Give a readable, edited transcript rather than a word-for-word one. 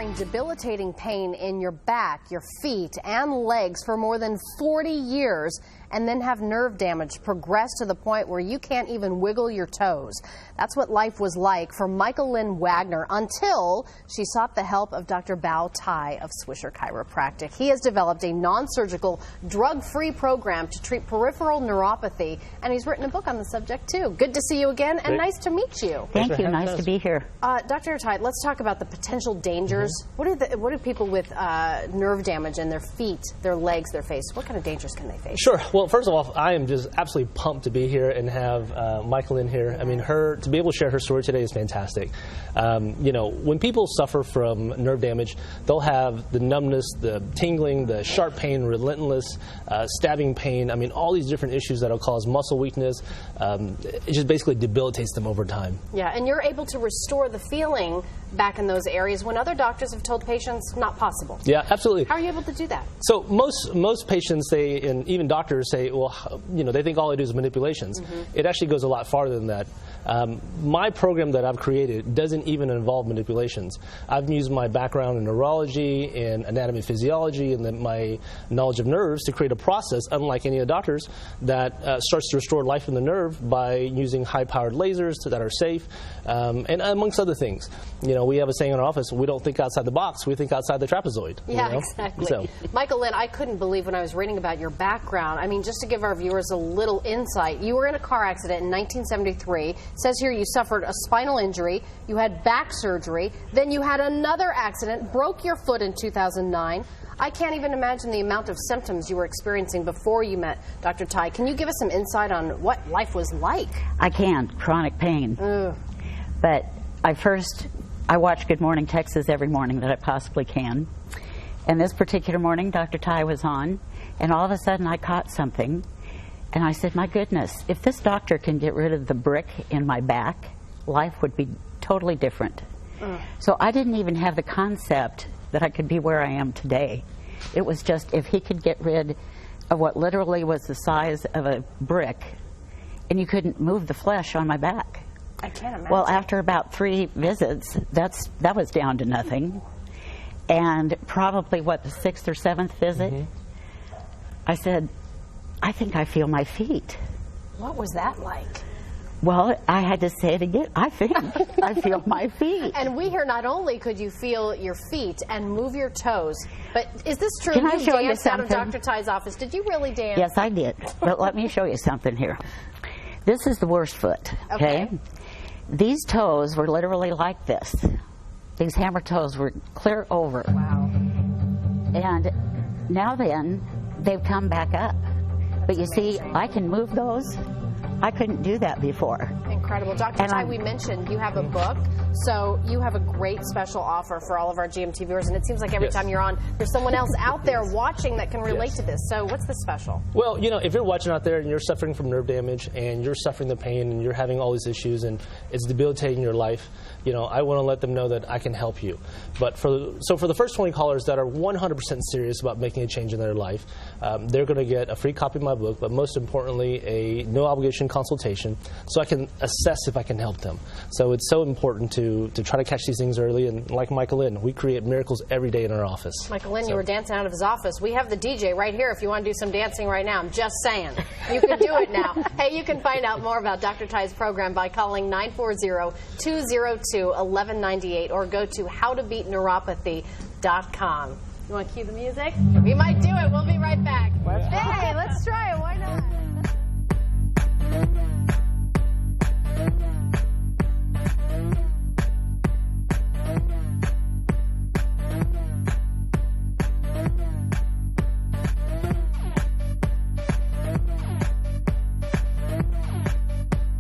suffering debilitating pain in your back, your feet, and legs for more than 40 years, and then have nerve damage progress to the point where you can't even wiggle your toes. That's what life was like for Mcclure Wagner until she sought the help of Dr. Thao of Swisher Chiropractic. He has developed a non-surgical, drug-free program to treat peripheral neuropathy, and he's written a book on the subject too. Good to see you again, and nice to meet you. Thank you. Nice to be here. Dr. Thao, let's talk about the potential dangers. What do people with nerve damage in their feet, their legs, their face, what kind of dangers can they face? Sure. Well, first of all, I am just absolutely pumped to be here and have Mcclure here. I mean, to be able to share her story today is fantastic. You know, when people suffer from nerve damage, they'll have the numbness, the tingling, the sharp pain, relentless stabbing pain. I mean, all these different issues that'll cause muscle weakness. It just basically debilitates them over time. Yeah, and you're able to restore the feeling back in those areas when other doctors have told patients not possible. Yeah, absolutely. How are you able to do that? So most patients say, and even doctors say, well, you know, they think all I do is manipulations. It actually goes a lot farther than that. My program that I've created doesn't even involve manipulations. I've used my background in neurology and anatomy and physiology and then my knowledge of nerves to create a process, unlike any of the doctors, that starts to restore life in the nerve by using high-powered lasers that are safe, and amongst other things. You know, we have a saying in our office, we don't think outside the box, we think outside the trapezoid. Yeah, you know? Exactly. So. Mcclure, I couldn't believe when I was reading about your background. I mean, just to give our viewers a little insight, you were in a car accident in 1973. It says here you suffered a spinal injury, you had back surgery, then you had another accident, broke your foot in 2009. I can't even imagine the amount of symptoms you were experiencing before you met Dr. Thao. Can you give us some insight on what life was like? I can. Chronic pain. Ugh. But I watch Good Morning Texas every morning that I possibly can. And this particular morning, Dr. Thao was on, and all of a sudden I caught something. And I said, my goodness, if this doctor can get rid of the brick in my back, life would be totally different. So I didn't even have the concept that I could be where I am today. It was just if he could get rid of what literally was the size of a brick, and you couldn't move the flesh on my back. I can't imagine. Well, after about 3 visits, that was down to nothing. And probably, the 6th or 7th visit, I said, I think I feel my feet. What was that like? Well, I had to say it again. I think I feel my feet. And we hear not only could you feel your feet and move your toes, but is this true? Can I show you something? Out of Dr. Thao's office. Did you really dance? Yes, I did. But let me show you something here. This is the worst foot, okay? These toes were literally like this. These hammer toes were clear over. Wow. And now then, they've come back up. But you see, I can move those. I couldn't do that before. Incredible. Dr. Thao, we mentioned you have a book, so you have a great special offer for all of our GMT viewers, and it seems like every time you're on, there's someone else out there watching that can relate to this. So what's the special? Well, you know, if you're watching out there and you're suffering from nerve damage and you're suffering the pain and you're having all these issues and it's debilitating your life, you know, I want to let them know that I can help you. But for the first 20 callers that are 100% serious about making a change in their life, they're going to get a free copy of my book, but most importantly, a no-obligation consultation so I can assess if I can help them. So it's so important to try to catch these things early, and like Mcclure, we create miracles every day in our office. Mcclure, you were dancing out of his office. We have the DJ right here if you want to do some dancing right now. I'm just saying. You can do it now. Hey, you can find out more about Dr. Thao's program by calling 940-202-1198 or go to howtobeatneuropathy.com. You want to cue the music? We might do it. We'll be right back. Hey, let's try it. Why not?